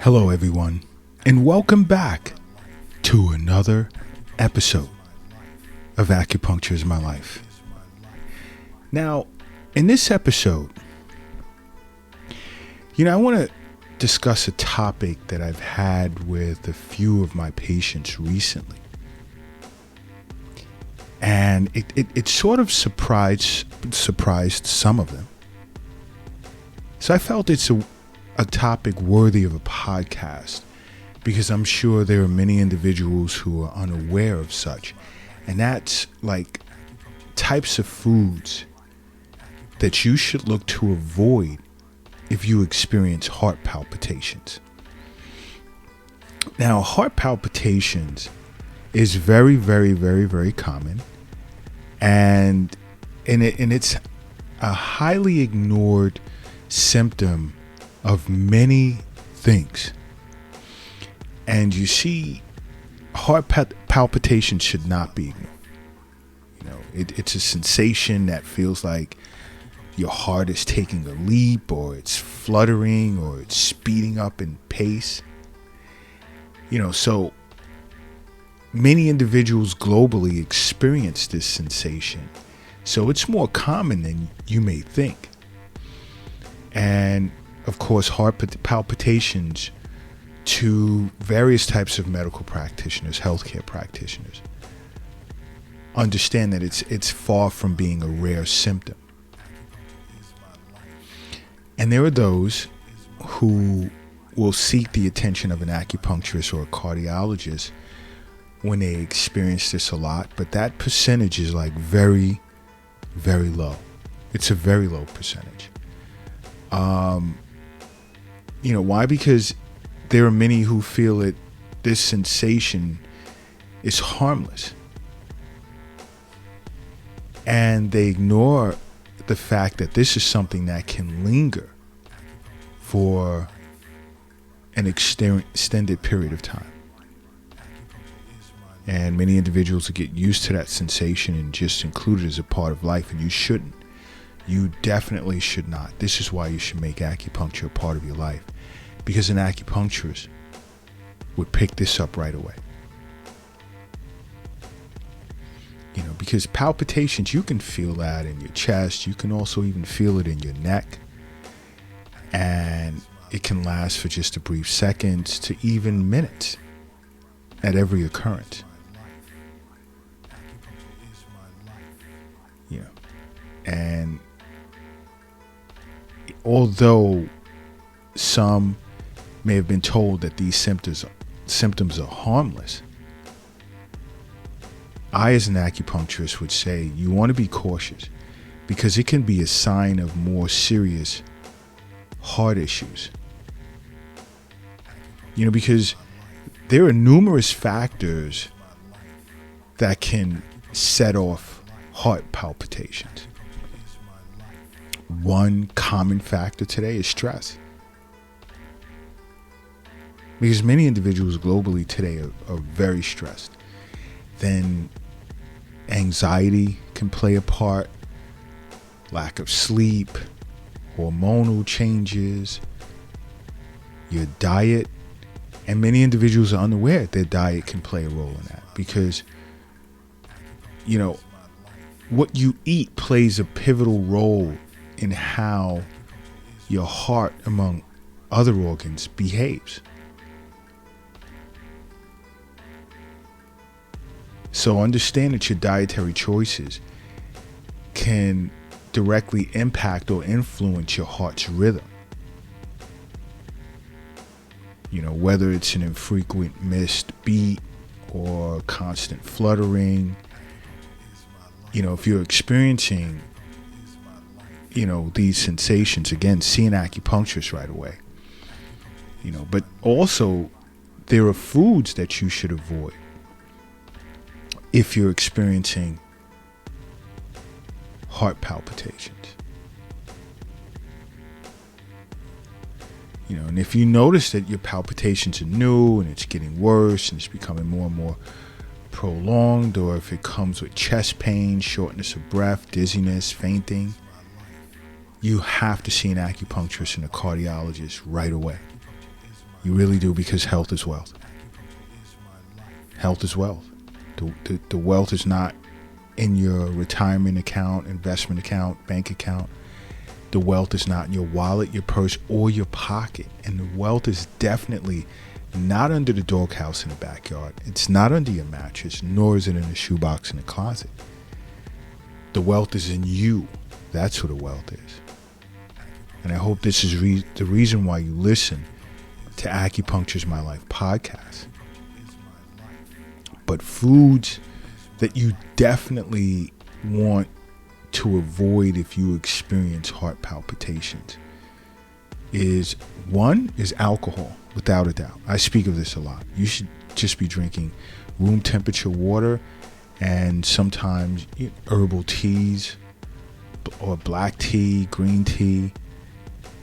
Hello, everyone, and welcome back to another episode of Acupuncture is My Life. Now, in this episode, I want to discuss a topic that I've had with a few of my patients recently. And it sort of surprised some of them. So I felt it's a topic worthy of a podcast because I'm sure there are many individuals who are unaware of such. And that's like types of foods that you should look to avoid if you experience heart palpitations. Now, heart palpitations is very, very, very, very common. And it's a highly ignored symptom of many things. And you see, heart palpitations should not be ignored. It's a sensation that feels like your heart is taking a leap, or it's fluttering, or it's speeding up in pace. So many individuals globally experience this sensation. So it's more common than you may think. And of course, heart palpitations to various types of medical practitioners, healthcare practitioners, understand that it's far from being a rare symptom. And there are those who will seek the attention of an acupuncturist or a cardiologist when they experience this a lot, but that percentage is like very, very low. It's a very low percentage. Why? Because there are many who feel that this sensation is harmless. And they ignore the fact that this is something that can linger for an extended period of time. And many individuals get used to that sensation and just include it as a part of life, and you shouldn't. You definitely should not. This is why you should make acupuncture a part of your life, because an acupuncturist would pick this up right away. Because palpitations, you can feel that in your chest. You can also even feel it in your neck. And it can last for just a brief seconds to even minutes at every occurrence. And although some may have been told that these symptoms are harmless, I, as an acupuncturist, would say you want to be cautious, because it can be a sign of more serious heart issues. Because there are numerous factors that can set off heart palpitations. One common factor today is stress. Because many individuals globally today are very stressed. Then anxiety can play a part, lack of sleep, hormonal changes, your diet. And many individuals are unaware their diet can play a role in that, because, what you eat plays a pivotal role in how your heart, among other organs, behaves. So understand that your dietary choices can directly impact or influence your heart's rhythm. Whether it's an infrequent missed beat or constant fluttering. If you're experiencing, these sensations, again, see an acupuncturist right away. But also there are foods that you should avoid if you're experiencing heart palpitations. And if you notice that your palpitations are new and it's getting worse and it's becoming more and more prolonged, or if it comes with chest pain, shortness of breath, dizziness, fainting, you have to see an acupuncturist and a cardiologist right away. You really do, because health is wealth. Health is wealth. The wealth is not in your retirement account, investment account, bank account. The wealth is not in your wallet, your purse, or your pocket. And the wealth is definitely not under the doghouse in the backyard. It's not under your mattress, nor is it in a shoebox in the closet. The wealth is in you. That's who the wealth is. And I hope this is the reason why you listen to Acupuncture's My Life podcast. But foods that you definitely want to avoid if you experience heart palpitations is alcohol, without a doubt. I speak of this a lot. You should just be drinking room temperature water and sometimes herbal teas or black tea, green tea.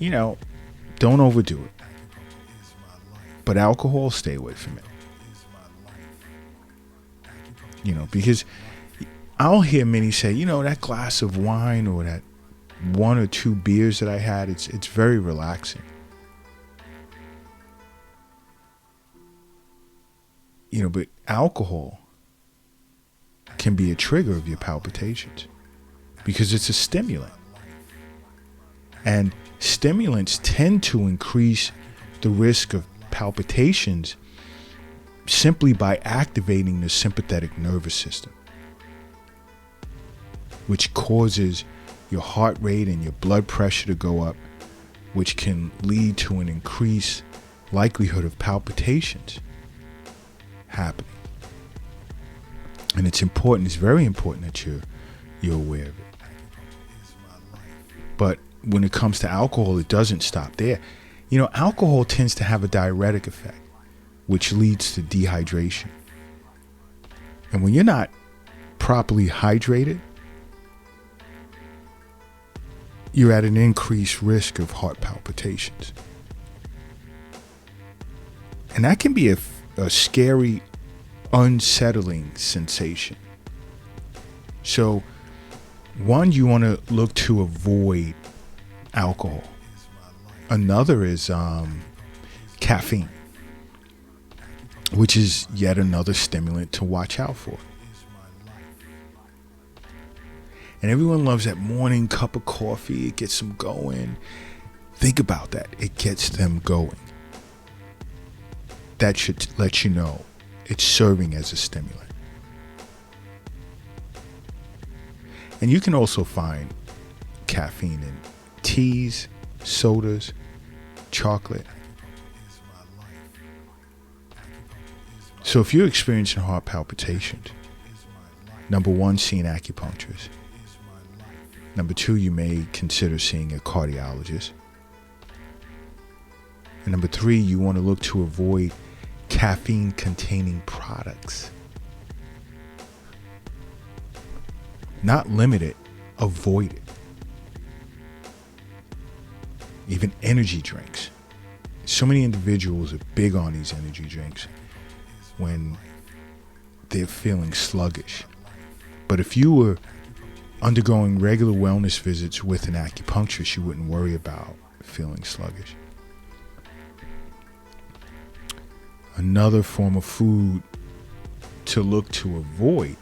Don't overdo it. But alcohol, stay away from it. Because I'll hear many say, that glass of wine or that 1 or 2 beers that I had, it's very relaxing. But alcohol can be a trigger of your palpitations because it's a stimulant. And stimulants tend to increase the risk of palpitations simply by activating the sympathetic nervous system, which causes your heart rate and your blood pressure to go up, which can lead to an increased likelihood of palpitations happening. And it's very important that you're aware of it. But when it comes to alcohol, it doesn't stop there. Alcohol tends to have a diuretic effect, which leads to dehydration. And when you're not properly hydrated, you're at an increased risk of heart palpitations. And that can be a scary, unsettling sensation. So, one, you want to look to avoid alcohol. Another is caffeine, which is yet another stimulant to watch out for. And everyone loves that morning cup of coffee. It gets them going. Think about that. It gets them going. That should let you know it's serving as a stimulant. And you can also find caffeine in teas, sodas, chocolate. So if you're experiencing heart palpitations, number 1, see an acupuncturist. Number 2, you may consider seeing a cardiologist. And number 3, you want to look to avoid caffeine-containing products. Not limit it, avoid it. Even energy drinks. So many individuals are big on these energy drinks when they're feeling sluggish. But if you were undergoing regular wellness visits with an acupuncturist, you wouldn't worry about feeling sluggish. Another form of food to look to avoid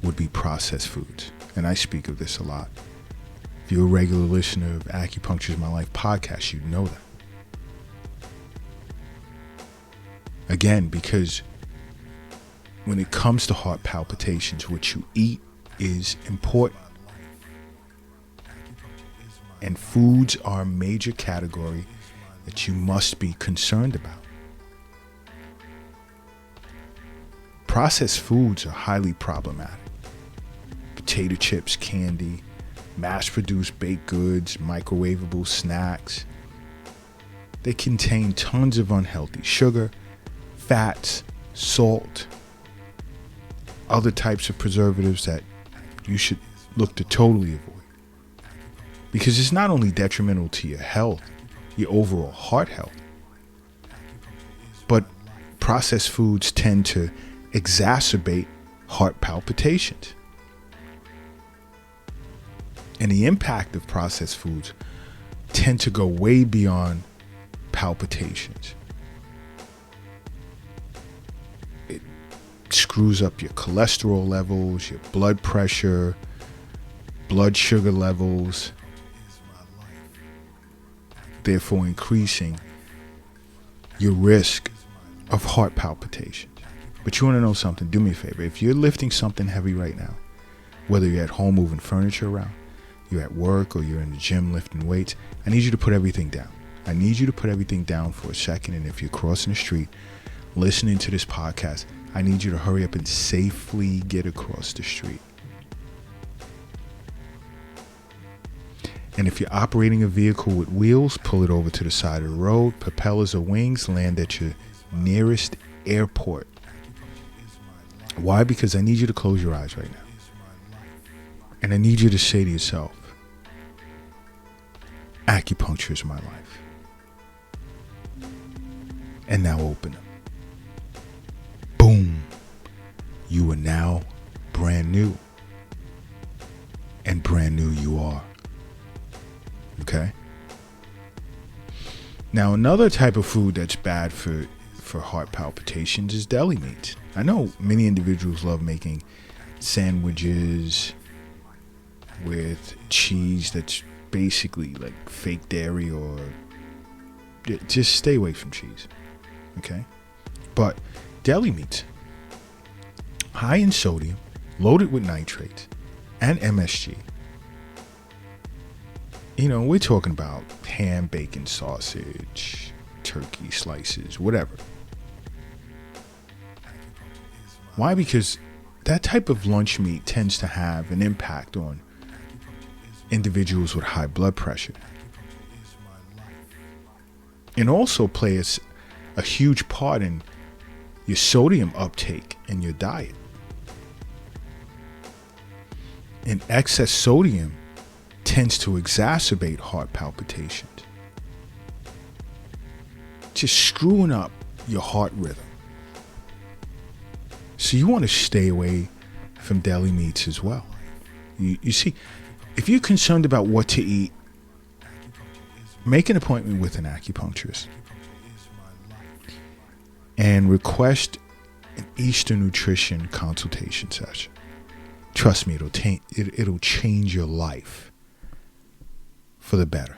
would be processed foods. And I speak of this a lot. If you're a regular listener of Acupuncture's My Life podcast, you know that. Again, because when it comes to heart palpitations, what you eat is important. And foods are a major category that you must be concerned about. Processed foods are highly problematic. Potato chips, candy, mass-produced baked goods, microwavable snacks. They contain tons of unhealthy sugar, fats, salt, other types of preservatives that you should look to totally avoid. Because it's not only detrimental to your health, your overall heart health, but processed foods tend to exacerbate heart palpitations. And the impact of processed foods tend to go way beyond palpitations. It screws up your cholesterol levels, your blood pressure, blood sugar levels, therefore increasing your risk of heart palpitations. But you want to know something? Do me a favor. If you're lifting something heavy right now, whether you're at home moving furniture around, you're at work, or you're in the gym lifting weights, I need you to put everything down. I need you to put everything down for a second. And if you're crossing the street, listening to this podcast, I need you to hurry up and safely get across the street. And if you're operating a vehicle with wheels, pull it over to the side of the road. Propellers or wings, land at your nearest airport. Why? Because I need you to close your eyes right now. And I need you to say to yourself, acupuncture is my life. And now open them. Boom. You are now brand new. And brand new you are. Okay? Now, another type of food that's bad for heart palpitations is deli meat. I know many individuals love making sandwiches with cheese that's basically like fake dairy, or just stay away from cheese. Okay? But deli meats, high in sodium, loaded with nitrates and MSG. You know, we're talking about ham, bacon, sausage, turkey slices, whatever. Why? Because that type of lunch meat tends to have an impact on individuals with high blood pressure, and also plays a huge part in your sodium uptake in your diet. And excess sodium tends to exacerbate heart palpitations, just screwing up your heart rhythm. So you want to stay away from deli meats as well. You see, if you're concerned about what to eat, make an appointment with an acupuncturist and request an Eastern nutrition consultation session. Trust me, it'll change your life for the better.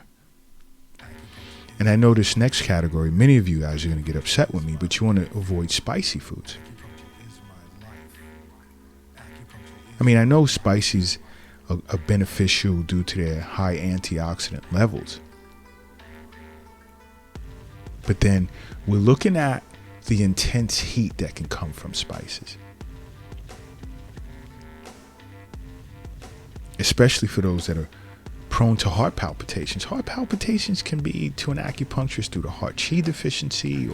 And I know this next category, many of you guys are going to get upset with me, but you want to avoid spicy foods. I mean, I know spices are beneficial due to their high antioxidant levels. But then we're looking at the intense heat that can come from spices. Especially for those that are prone to heart palpitations. Heart palpitations can be to an acupuncturist due to heart chi deficiency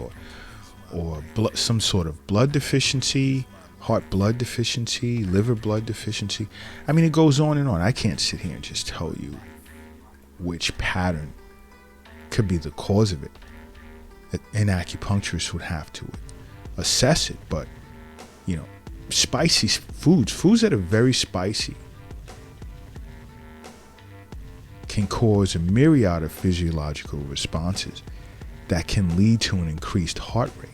or some sort of blood deficiency, heart blood deficiency, liver blood deficiency. I mean, it goes on and on. I can't sit here and just tell you which pattern could be the cause of it. An acupuncturist would have to assess it. But, you know, spicy foods that are very spicy, can cause a myriad of physiological responses that can lead to an increased heart rate.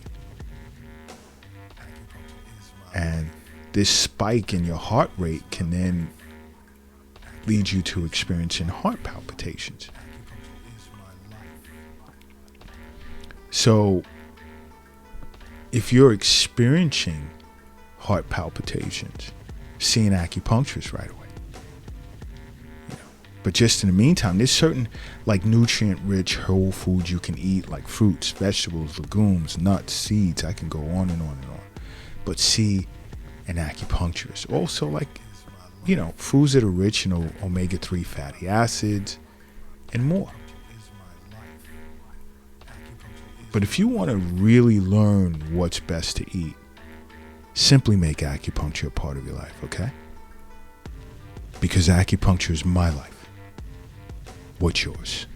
And this spike in your heart rate can then lead you to experiencing heart palpitations. So if you're experiencing heart palpitations, see an acupuncturist right away. But just in the meantime, there's certain like nutrient-rich whole foods you can eat, like fruits, vegetables, legumes, nuts, seeds. I can go on and on and on. But see an acupuncturist. Also, like, you know, foods that are rich in omega-3 fatty acids and more. But if you want to really learn what's best to eat, simply make acupuncture a part of your life, okay? Because acupuncture is my life. What's yours?